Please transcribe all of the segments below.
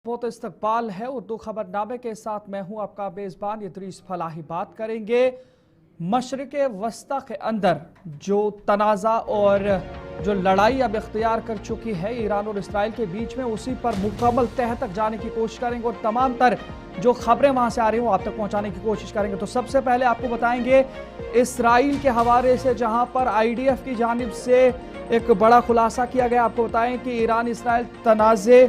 बहुत इस्तकबाल है। उर्दू खबरनामे के साथ मैं हूं आपका मेज़बान इदरीस फलाही। बात करेंगे मशरिक़ वस्ता के अंदर जो तनाज़ा और जो लड़ाई अब इख्तियार कर चुकी है ईरान और इसराइल के बीच में, उसी पर मुकम्मल तह तक जाने की कोशिश करेंगे और तमाम तर जो खबरें वहां से आ रही हैं वो आप तक पहुंचाने की कोशिश करेंगे। तो सबसे पहले आपको बताएंगे इसराइल के हवाले से, जहां पर IDF की जानिब से एक बड़ा खुलासा किया गया। आपको बताएं कि ईरान इसराइल तनाज़े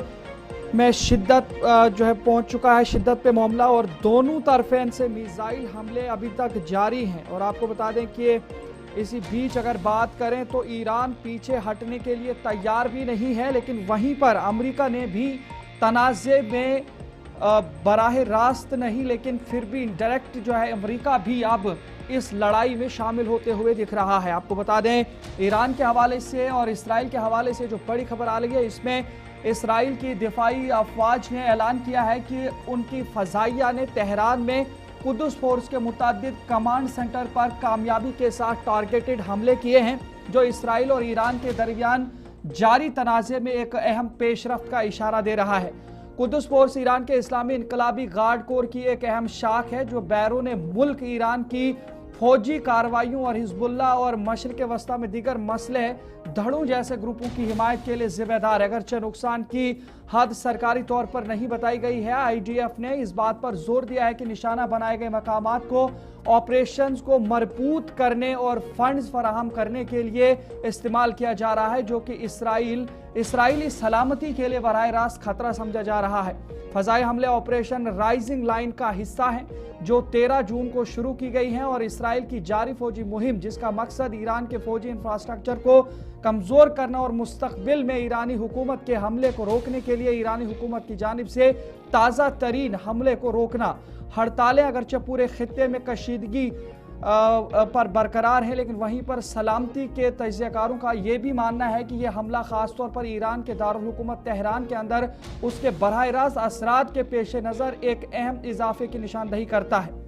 में शिद्दत जो है पहुंच चुका है, शिद्दत पे मामला, और दोनों तरफेन से मिसाइल हमले अभी तक जारी हैं। और आपको बता दें कि इसी बीच अगर बात करें तो ईरान पीछे हटने के लिए तैयार भी नहीं है, लेकिन वहीं पर अमेरिका ने भी तनाज़े में बराह रास्त नहीं, लेकिन फिर भी डायरेक्ट जो है अमेरिका भी अब इस लड़ाई में शामिल होते हुए दिख रहा है। आपको बता दें ईरान के हवाले से और इसराइल के हवाले से जो बड़ी खबर आ रही है, इसमें इसराइल की दिफाई अफवाज ने ऐलान किया है कि उनकी फ़ज़ाइया ने तेहरान में कुद्दुस फोर्स के मुतअद्दिद कमांड सेंटर पर कामयाबी के साथ टारगेटेड हमले किए हैं, जो इसराइल और ईरान के दरमियान जारी तनाज़े में एक अहम पेशरफ्त का इशारा दे रहा है। कुद्दुस फोर्स ईरान के इस्लामी इनकलाबी गार्ड कोर की एक अहम शाख है, जो बैरून मुल्क ईरान की फौजी कार्रवाइयों और हिजबुल्लाह और मशरिक़ वस्ता में दीगर मसले धड़ों जैसे ग्रुपों की हिमायत के लिए जिम्मेदार है। अगरचे नुकसान की हद सरकारी तौर पर नहीं बताई गई है, IDF ने इस बात पर जोर दिया है कि निशाना बनाए गए मकामात को ऑपरेशंस को मरबूत करने और फंड्स फराहम करने के लिए इस्तेमाल किया जा रहा है, जो कि इसराइली सलामती के लिए बराह रास्त खतरा समझा जा रहा है। फ़ज़ाई हमले ऑपरेशन राइजिंग लाइन का हिस्सा हैं, जो 13 जून को शुरू की गई हैं, और इसराइल की जारी फौजी मुहिम, जिसका मकसद ईरान के फौजी इंफ्रास्ट्रक्चर को कमज़ोर करना और मुस्तक़बिल में ईरानी हुकूमत के हमले को रोकने के लिए ईरानी हुकूमत की जानिब से ताज़ा तरीन हमले को रोकना। हड़तालें अगरचे पूरे खित्ते में कशीदगी पर बरकरार है, लेकिन वहीं पर सलामती के तजज़ियाकारों का ये भी मानना है कि यह हमला ख़ास तौर पर ईरान के दारुल हुकूमत तेहरान के अंदर उसके बराह रास्त असरात के पेश नज़र एक अहम इजाफे की निशानदही करता है।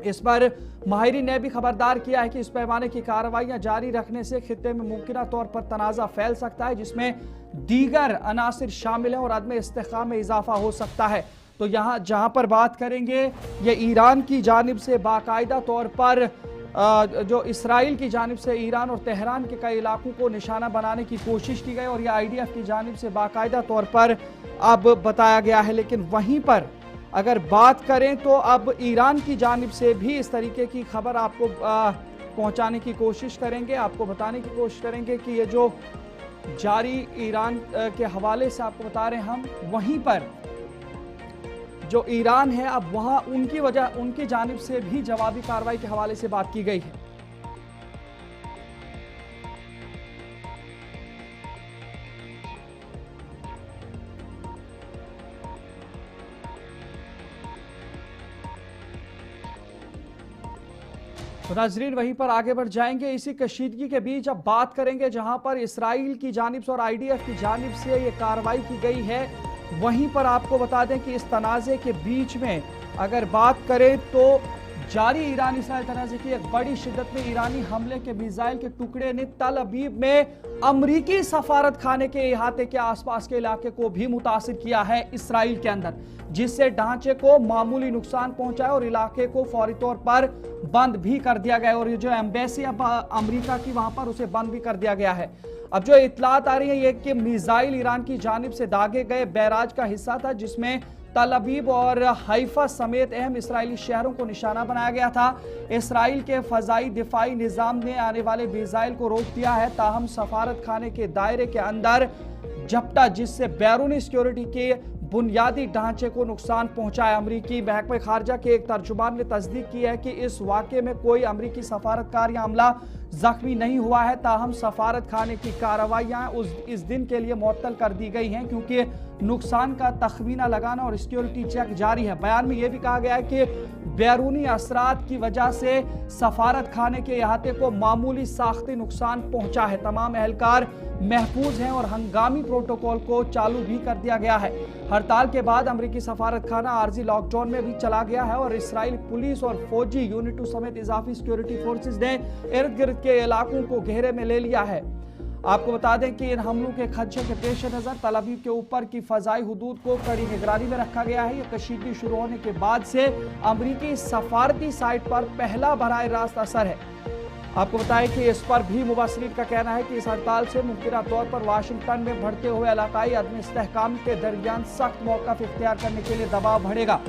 इस पर माहिरीन ने भी खबरदार किया है कि इस पैमाने की कार्रवाइयाँ जारी रखने से खित्ते में मुमकिन तौर पर तनाज़ा फैल सकता है, जिसमें दीगर अनासिर शामिल हैं और अदम इस्तेकाम में इजाफा हो सकता है। तो यहाँ जहाँ पर बात करेंगे, ये ईरान की जानिब से बाकायदा तौर पर जो इसराइल की जानिब से ईरान और तेहरान के कई इलाकों को निशाना बनाने की कोशिश की गई, और यह IDF की जानिब से बाकायदा तौर पर अब बताया गया है। लेकिन वहीं पर अगर बात करें तो अब ईरान की जानिब से भी इस तरीके की खबर आपको पहुँचाने की कोशिश करेंगे, आपको बताने की कोशिश करेंगे कि ये जो जारी ईरान के हवाले से आपको बता रहे हैं हम, वहीं पर जो ईरान है अब वहां उनकी जानिब से भी जवाबी कार्रवाई के हवाले से बात की गई है। तो नाजरीन वहीं पर आगे बढ़ जाएंगे। इसी कशीदगी के बीच अब बात करेंगे जहां पर इसराइल की जानिब से और IDF की जानिब से ये कार्रवाई की गई है, वहीं पर आपको बता दें कि इस तनाज़े के बीच में अगर बात करें तो जारी ईरान इसराइल तनाज़े की एक बड़ी शिद्दत में ईरानी हमले के मिसाइल के टुकड़े ने तल अबीब में अमरीकी सफारत खाने के इहाते के आसपास के इलाके को भी मुतासिर किया है इसराइल के अंदर, जिससे ढांचे को मामूली नुकसान पहुंचा है और इलाके को फौरी तौर पर बंद भी कर दिया गया है। और ये जो एम्बेसी अब अमरीका की वहां पर उसे बंद भी कर दिया गया है। अब जो इत्तलात आ रही है ये कि मिसाइल ईरान की जानिब से दागे गए बैराज का हिस्सा था, जिसमें तल अबीब और हाइफा समेत अहम इसराइली शहरों को निशाना बनाया गया था। इसराइल के फ़ज़ाई दिफाई निज़ाम ने आने वाले मिसाइल को रोक दिया है, ताहम सफारत खाने के दायरे के अंदर झपटा, जिससे बैरूनी सिक्योरिटी के बुनियादी ढांचे को नुकसान पहुंचा है। अमरीकी महकमे खारजा के एक तर्जुमान ने तस्दीक की है कि इस वाक़े में कोई अमरीकी सफारतकार या अमला जख्मी नहीं हुआ है, ताहम सफारत खाने की कार्रवाइयाँ इस दिन के लिए मुअत्तल कर दी गई हैं, क्योंकि नुकसान का तखमीना लगाना और सिक्योरिटी चेक जारी है। बयान में यह भी कहा गया है कि बैरूनी असरात की वजह से सफारत खाने के अहाते को मामूली साख्ती नुकसान पहुंचा है। तमाम एहलकार महफूज हैं और हंगामी प्रोटोकॉल को चालू भी कर दिया गया है। हड़ताल के बाद अमरीकी सफारत खाना आर्जी लॉकडाउन में भी चला गया है और इसराइल पुलिस और फौजी यूनिटों समेत इजाफी सिक्योरिटी फोर्सेज ने इर्द गिर्द के इलाकों को घेरे में ले लिया है। आपको बता दें कि इन हमलों के खदशे के पेश नज़र तल अवीव के ऊपर की फ़ज़ाई हुदूद को कड़ी निगरानी में रखा गया है। ये कशीदगी शुरू होने के बाद से अमरीकी सफारती साइट पर पहला बराह रास्त असर है। आपको बताएं कि इस पर भी मुबसरीन का कहना है कि इस हड़ताल से मुमकिना तौर पर वाशिंगटन में बढ़ते हुए इलाकाई अदम इस्तेहकाम के दरमियान सख्त मौक़िफ़ इख्तियार करने के लिए दबाव बढ़ेगा।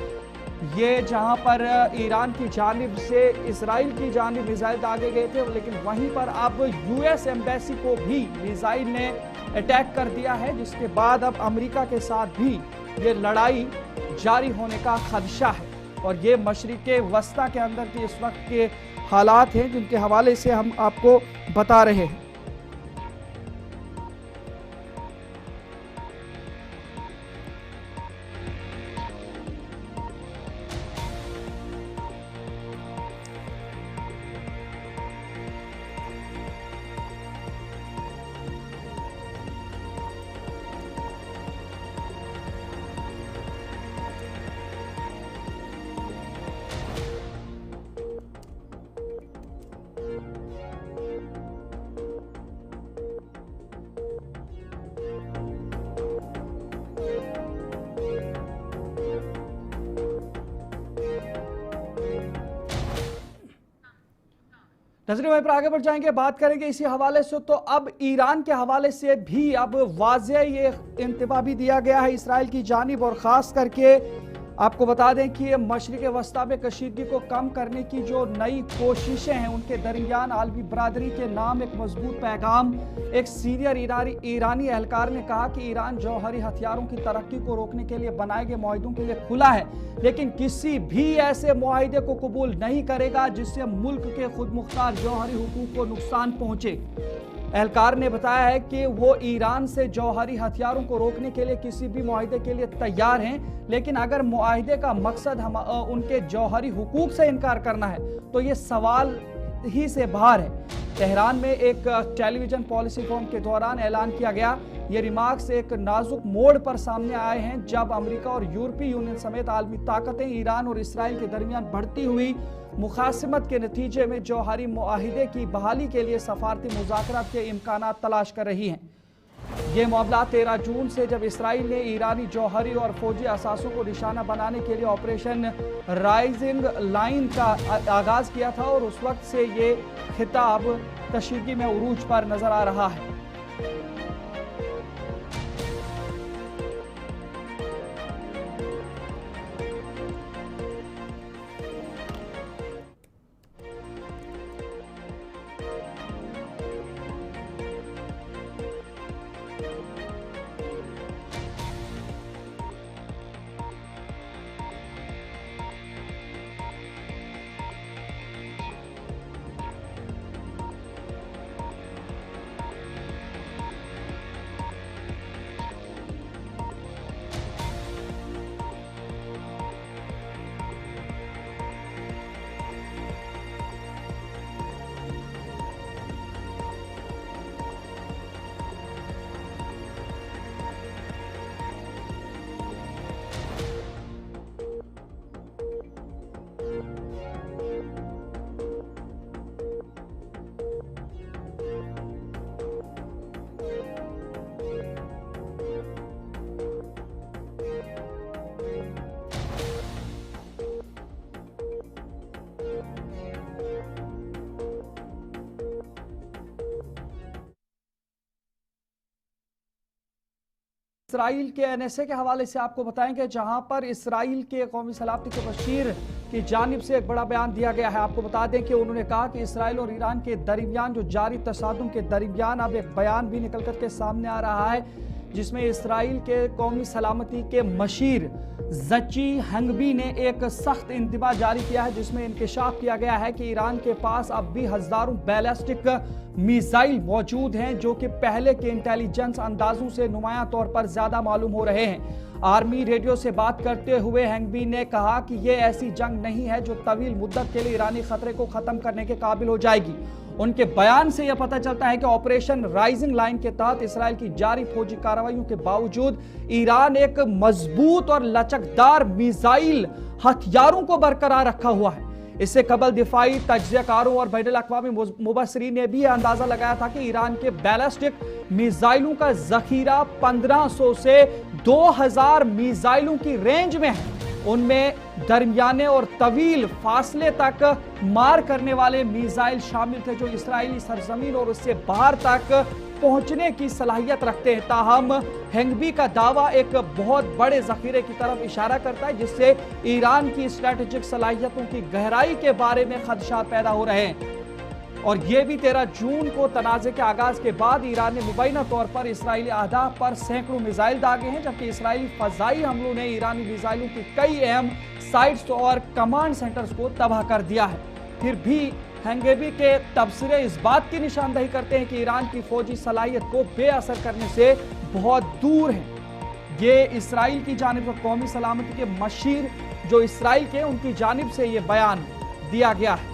ये जहां पर ईरान की जानिब से इसराइल की जानिब मिसाइल दागे गए थे, लेकिन वहीं पर अब यूएस एम्बेसी को भी मिसाइल ने अटैक कर दिया है, जिसके बाद अब अमेरिका के साथ भी ये लड़ाई जारी होने का खदशा है। और ये मशरिक़े वस्ता के अंदर के इस वक्त के हालात हैं जिनके हवाले से हम आपको बता रहे हैं। नजर वहीं पर आगे बढ़ जाएंगे, बात करेंगे इसी हवाले से। तो अब ईरान के हवाले से भी अब वाज़ेह ये इंतबाह भी दिया गया है इसराइल की जानिब, और ख़ास करके आपको बता दें कि ये मशरिक़ वस्ता में कशीदगी को कम करने की जो नई कोशिशें हैं उनके दरमियान आलमी बरादरी के नाम एक मजबूत पैगाम। एक सीनियर ईरानी एहलकार ने कहा कि ईरान जौहरी हथियारों की तरक्की को रोकने के लिए बनाए गए मुआहिदों के लिए खुला है, लेकिन किसी भी ऐसे मुआहिदे को कबूल नहीं करेगा जिससे मुल्क के खुद मुख्तार जौहरी हुकूक को नुकसान पहुंचे। एहलकार ने बताया है कि वो ईरान से जौहरी हथियारों को रोकने के लिए किसी भी मुआहिदे के लिए तैयार हैं, लेकिन अगर मुआहिदे का मकसद उनके जौहरी हुकूक से इनकार करना है तो ये सवाल ही से बाहर है। तेहरान में एक टेलीविजन पॉलिसी फोरम के दौरान ऐलान किया गया। ये रिमार्क्स एक नाजुक मोड़ पर सामने आए हैं जब अमेरिका और यूरोपीय यूनियन समेत आलमी ताकतें ईरान और इसराइल के दरमियान बढ़ती हुई मुखासमत के नतीजे में जौहरी मुआहिदे की बहाली के लिए सफारती मुज़ाकरात के इम्कानात तलाश कर रही हैं। ये मामला 13 जून से जब इसराइल ने ईरानी जौहरी और फौजी असासों को निशाना बनाने के लिए ऑपरेशन राइजिंग लाइन का आगाज किया था, और उस वक्त से ये खिताब कशीदगी में उरूज पर नजर आ रहा है। इसराइल के एनएसए के हवाले से आपको बताएंगे, जहां पर इसराइल के कौमी सलामती के वज़ीर की जानिब से एक बड़ा बयान दिया गया है। आपको बता दें कि उन्होंने कहा कि इसराइल और ईरान के दरमियान जो जारी तसादुम के दरमियान अब एक बयान भी निकल कर के सामने आ रहा है, जिसमें इसराइल के कौमी सलामती के मशीर ज़ची हंगबी ने एक सख्त इंतबाह जारी किया है, जिसमें इंकशाफ किया गया है कि ईरान के पास अब भी हज़ारों बैलिस्टिक मिसाइल मौजूद हैं जो कि पहले के इंटेलिजेंस अंदाजों से नुमायां तौर पर ज़्यादा मालूम हो रहे हैं। आर्मी रेडियो से बात करते हुए हैंगबी ने कहा कि ये ऐसी जंग नहीं है जो तवील मुद्दत के लिए ईरानी खतरे को ख़त्म करने के काबिल हो जाएगी। उनके बयान से यह पता चलता है कि ऑपरेशन राइजिंग लाइन के तहत इसराइल की जारी फौजी कार्रवाइयों के बावजूद ईरान एक मजबूत और लचकदार मिसाइल हथियारों को बरकरार रखा हुआ है। इससे कबल दिफाई तज्जियाकारों और बैनुल अक़वामी मुबस्सिरीन ने भी यह अंदाजा लगाया था कि ईरान के बैलिस्टिक मिसाइलों का जखीरा 1500 से 2000 मिसाइलों की रेंज में है। उनमें दरमियाने और तवील फासले तक मार करने वाले मिसाइल शामिल थे जो इसराइली सरजमीन और उससे बाहर तक पहुंचने की सलाहियत रखते हैं। ताहम हेंगबी का दावा एक बहुत बड़े जखीरे की तरफ इशारा करता है जिससे ईरान की स्ट्रेटेजिक सलाहियतों की गहराई के बारे में खदशात पैदा हो रहे हैं। और यह भी 13 जून को तनाज़े के आगाज के बाद ईरान ने मुबैना तौर पर इसराइली अहदाफ पर सैकड़ों मिसाइल दागे हैं, जबकि इसराइली फजाई हमलों ने ईरानी मिसाइलों की कई अहम साइट्स और कमांड सेंटर्स को तबाह कर दिया है। फिर भी हेंगबी के तबसरे इस बात की निशानदही करते हैं कि ईरान की फौजी सलाहियत को बेअसर करने से बहुत दूर है। ये इसराइल की जानिब से कौमी सलामती के मशीर जो इसराइल के उनकी जानिब से ये बयान दिया गया है।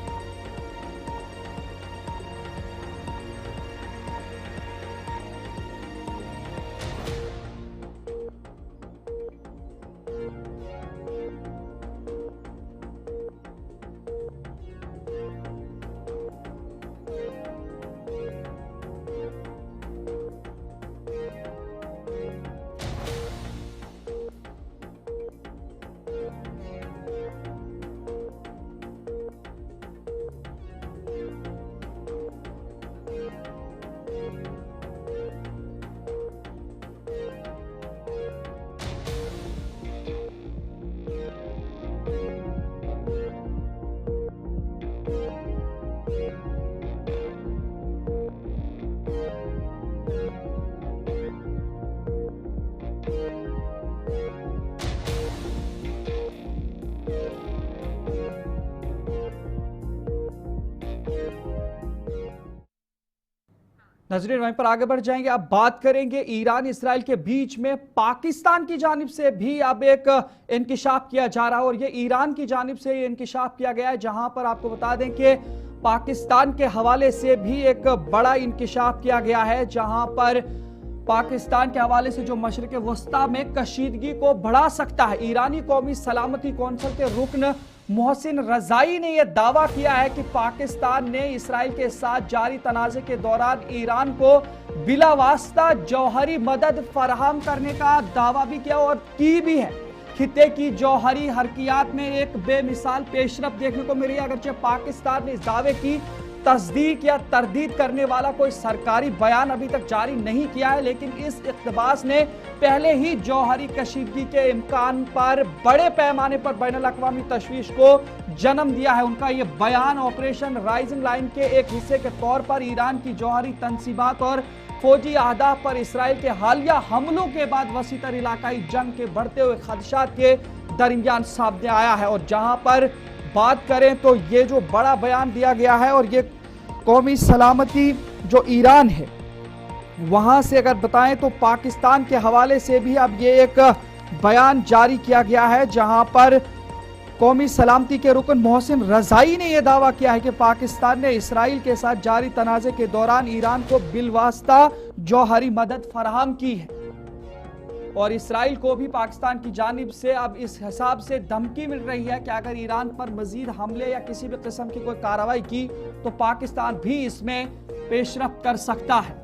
नजरीन वहीं पर आगे बढ़ जाएंगे। अब बात करेंगे ईरान इसराइल के बीच में पाकिस्तान की जानिब से भी अब एक इंकिशाफ किया जा रहा है और ये ईरान की जानिब से ये इंकिशाफ किया गया है, जहां पर आपको बता दें कि पाकिस्तान के हवाले से भी एक बड़ा इंकिशाफ किया गया है, जहां पर पाकिस्तान के हवाले से जो मशरिक वस्ता में कशीदगी को बढ़ा सकता है। ईरानी कौमी सलामती कौंसिल के रुकन मोहसिन रजाई ने यह दावा किया है कि पाकिस्तान ने इसराइल के साथ जारी तनाज़े के दौरान ईरान को बिला वास्ता जौहरी मदद फराहम करने का दावा भी किया और की भी है। खित्ते की जौहरी हरकियात में एक बेमिसाल पेशरफ देखने को मिली है। अगरचे पाकिस्तान ने इस दावे की तस्दीक या तरदीद करने वाला कोई सरकारी बयान अभी तक जारी नहीं किया है, लेकिन इस इक़्तिबास ने पहले ही जौहरी कशीदगी के इम्कान पर बड़े पैमाने पर बैनुल अक़वामी तशवीश को जन्म दिया है। उनका यह बयान ऑपरेशन राइजिंग लाइन के एक हिस्से के तौर पर ईरान की जौहरी तनसीबात और फौजी अहदाफ पर इसराइल के हालिया हमलों के बाद वसीतर इलाकाई जंग के बढ़ते हुए खदशात के दरमियान सामने आया है। और जहां पर बात करें तो ये जो बड़ा बयान दिया गया है और ये कौमी सलामती जो ईरान है वहां से अगर बताएं तो पाकिस्तान के हवाले से भी अब ये एक बयान जारी किया गया है, जहां पर कौमी सलामती के रुकन मोहसिन रजाई ने यह दावा किया है कि पाकिस्तान ने इसराइल के साथ जारी तनाज़े के दौरान ईरान को बिलवास्ता जौहरी मदद फराहम की है। और इसराइल को भी पाकिस्तान की जानिब से अब इस हिसाब से धमकी मिल रही है कि अगर ईरान पर मजीद हमले या किसी भी किस्म की कोई कार्रवाई की तो पाकिस्तान भी इसमें पेशरफ कर सकता है।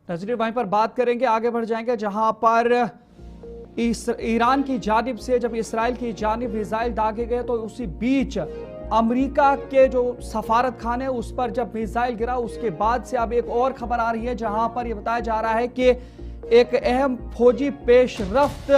नजरीन वहीं पर बात करेंगे, आगे बढ़ जाएंगे, जहां पर ईरान की जानिब से जब इसराइल की जानिब मिसाइल दागे गए तो उसी बीच अमेरिका के जो सफारत खाने उस पर जब मिसाइल गिरा उसके बाद से अब एक और खबर आ रही है, जहां पर यह बताया जा रहा है कि एक अहम फौजी पेशरफ्त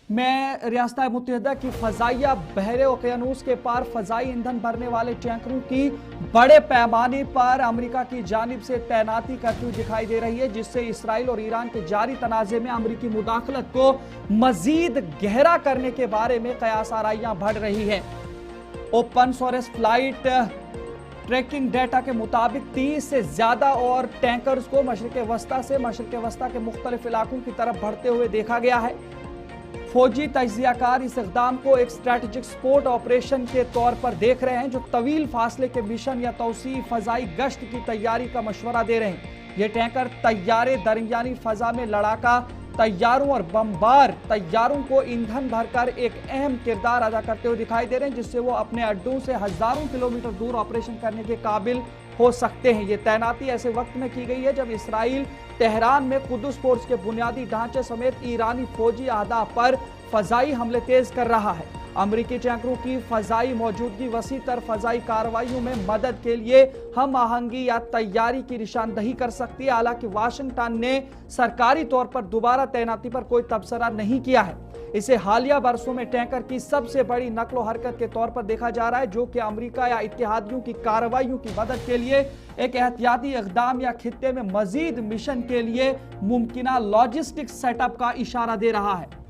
में रियासत मुत्तहिदा की फजाइया बहरे ओकियानूस के पार फजाई ईंधन भरने वाले टैंकरों की बड़े पैमाने पर अमेरिका की जानिब से तैनाती करती हुई दिखाई दे रही है, जिससे इसराइल और ईरान के जारी तनाज़े में अमेरिकी मुदाखलत को मजीद गहरा करने के बारे में कयास आराइयां बढ़ रही है। Open source flight tracking data के मुताबिक 30 से ज्यादा और टैंकर्स को मशरिक़ वस्ता से मशरिक़ वस्ता के मुख्तलिफ इलाकों की तरफ बढ़ते हुए देखा गया है। फौजी तज्जियाकार इस इक़दाम को एक स्ट्रैटेजिक स्पोर्ट ऑपरेशन के तौर पर देख रहे हैं, जो तवील फासले के मिशन या तौसी फजाई गश्त की तैयारी का मशवरा दे रहे हैं। ये टैंकर तैयारे दरमियानी फजा में लड़ाका तैयारों और बमबार तैयारों को ईंधन भरकर एक अहम किरदार अदा करते हुए दिखाई दे रहे हैं, जिससे वो अपने अड्डों से हजारों किलोमीटर दूर ऑपरेशन करने के काबिल हो सकते हैं। ये तैनाती ऐसे वक्त में की गई है जब इसराइल तेहरान में कुद्दुस फोर्स के बुनियादी ढांचे समेत ईरानी फौजी अहदाफ पर फजाई हमले तेज कर रहा है। अमरीकी टैंकरों की फजाई मौजूदगी वसी तर फजाई कार्रवाइयों में मदद के लिए हम आहंगी या तैयारी की निशानदही कर सकती है। हालांकि वाशिंगटन ने सरकारी तौर पर दोबारा तैनाती पर कोई तबसरा नहीं किया है। इसे हालिया बरसों में टैंकर की सबसे बड़ी नकलो हरकत के तौर पर देखा जा रहा है, जो कि अमेरिका या इत्तेहादियों की कार्रवाइयों की मदद के लिए एक एहतियाती इक़दाम या खित्ते में मजीद मिशन के लिए मुमकिना लॉजिस्टिक सेटअप का इशारा दे रहा है।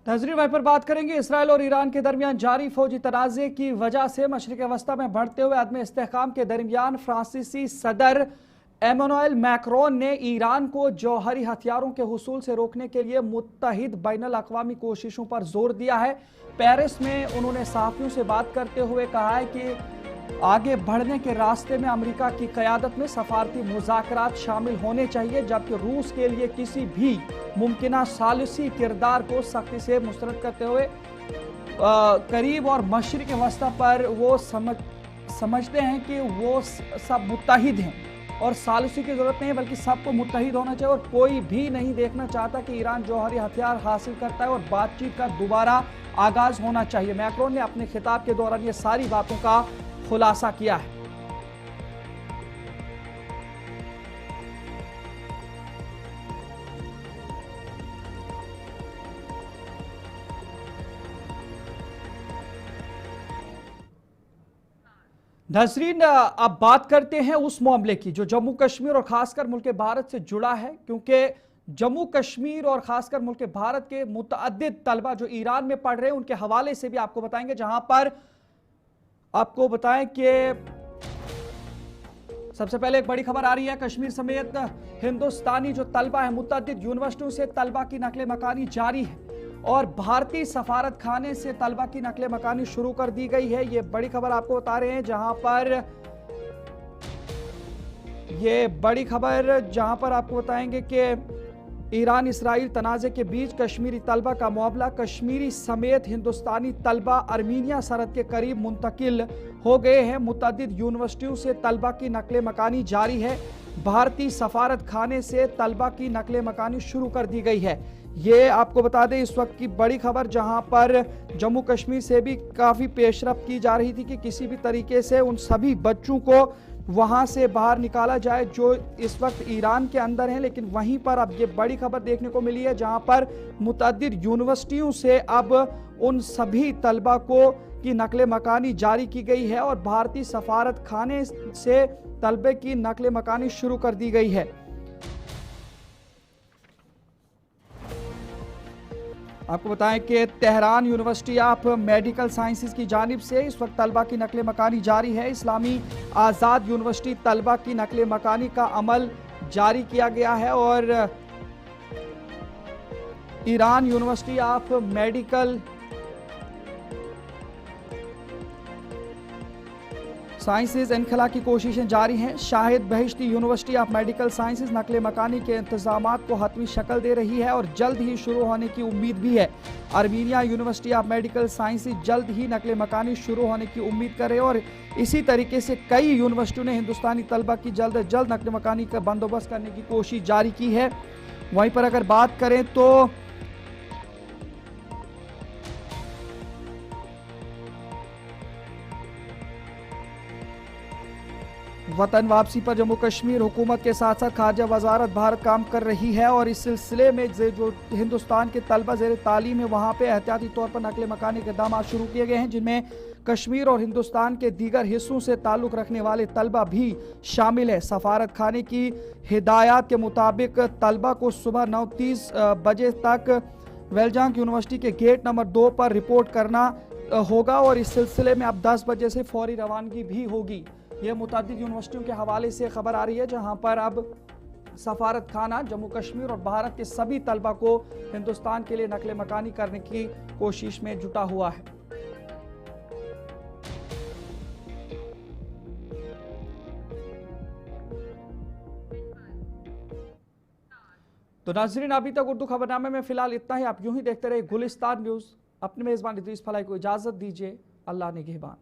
नाज़रीन, वहीं पर बात करेंगे इसराइल और ईरान के दरमियान जारी फौजी तनाज़े की वजह से मशरिक़ वस्ता में बढ़ते हुए अदम इस्तेहकाम के दरमियान फ्रांसीसी सदर एमानुएल मैक्रोन ने ईरान को जौहरी हथियारों के हुसूल से रोकने के लिए मुत्तहिद बैनुल अक़वामी कोशिशों पर जोर दिया है। पेरिस में उन्होंने सहाफ़ियों से बात करते हुए कहा है कि आगे बढ़ने के रास्ते में अमेरिका की क़यादत में सफारती मुज़ाकरात शामिल होने चाहिए, जबकि रूस के लिए किसी भी मुमकिना सालिसी किरदार को सख्ती से मुस्तरद करते हुए करीब और मशरिक़ वस्ता पर वो समझते हैं कि वो सब मुत्तहिद हैं और सालिसी की ज़रूरत नहीं है, बल्कि सबको मुत्तहिद होना चाहिए और कोई भी नहीं देखना चाहता कि ईरान जौहरी हथियार हासिल करता है और बातचीत का दोबारा आगाज़ होना चाहिए। मैक्रोन ने अपने खिताब के दौरान ये सारी बातों का खुलासा किया है। नाज़रीन, अब बात करते हैं उस मामले की जो जम्मू कश्मीर और खासकर मुल्क भारत से जुड़ा है, क्योंकि जम्मू कश्मीर और खासकर मुल्क भारत के मुतअद्दिद तलबा जो ईरान में पढ़ रहे हैं उनके हवाले से भी आपको बताएंगे, जहां पर आपको बताएं कि सबसे पहले एक बड़ी खबर आ रही है। कश्मीर समेत हिंदुस्तानी जो तलबा है मुतअद्दिद यूनिवर्सिटियों से तलबा की नकले मकानी जारी है और भारतीय सफारत खाने से तलबा की नकले मकानी शुरू कर दी गई है। ये बड़ी खबर आपको बता रहे हैं, जहां पर आपको बताएंगे कि ईरान इसराइल तनाज़े के बीच कश्मीरी तलबा का मुआवला, कश्मीरी समेत हिंदुस्तानी तलबा अर्मीनिया सरहद के करीब मुंतकिल हो गए हैं। मुतअद्दिद यूनिवर्सिटियों से तलबा की नकले मकानी जारी है। भारतीय सफारत खाने से तलबा की नकले मकानी शुरू कर दी गई है। ये आपको बता दें इस वक्त की बड़ी खबर, जहां पर जम्मू कश्मीर से भी काफ़ी पेशरफ्त की जा रही थी कि किसी भी तरीके से उन सभी बच्चों को वहां से बाहर निकाला जाए जो इस वक्त ईरान के अंदर हैं। लेकिन वहीं पर अब ये बड़ी खबर देखने को मिली है, जहां पर मुतअद्दिद यूनिवर्सिटियों से अब उन सभी तलबा को की नकले मकानी जारी की गई है और भारतीय सफारत खाने से तलबे की नकले मकानी शुरू कर दी गई है। आपको बताएं कि Tehran university of medical sciences की जानिब से इस वक्त तलबा की नकल मकानी जारी है। इस्लामी आज़ाद यूनिवर्सिटी तलबा की नकल मकानी का अमल जारी किया गया है और Iran university of medical sciences इनखला की कोशिशें जारी हैं। Shahid Beheshti university of medical sciences नकल मकानी के इंतजामात को हतमी शक्ल दे रही है और जल्द ही शुरू होने की उम्मीद भी है। Armenia university of medical sciences जल्द ही नकल मकानी शुरू होने की उम्मीद करे और इसी तरीके से कई यूनिवर्सिटियों ने हिंदुस्तानी तलबा की जल्द अज जल्द नकल मकानी का बंदोबस्त करने की कोशिश जारी की है। वहीं पर अगर बात करें तो वतन वापसी पर जम्मू कश्मीर हुकूमत के साथ साथ खारजा वजारत भारत काम कर रही है और इस सिलसिले में जो हिंदुस्तान के तलबा ज़ेर तालीम है वहाँ पे एहतियाती तौर पर नकल मकानी के इक़दाम शुरू किए गए हैं, जिनमें कश्मीर और हिंदुस्तान के दीगर हिस्सों से ताल्लुक़ रखने वाले तलबा भी शामिल है। सफारत खाने की हिदायत के मुताबिक तलबा को सुबह 9:30 बजे तक वेलजांग यूनिवर्सिटी के गेट नंबर 2 पर रिपोर्ट करना होगा और इस सिलसिले में अब 10 बजे से फौरी रवानगी भी होगी। यह मुतअद्दिद यूनिवर्सिटियों के हवाले से खबर आ रही है, जहां पर अब सफारत खाना जम्मू कश्मीर और भारत के सभी तलबा को हिंदुस्तान के लिए नकल मकानी करने की कोशिश में जुटा हुआ है। तो नाज़रीन, अभी तक उर्दू खबरनामे में फिलहाल इतना ही। आप यूं ही देखते रहे गुलिस्तान न्यूज़। अपने मेज़बान इदरीस फलाई को इजाज़त दीजिए। अल्लाह निगहबान।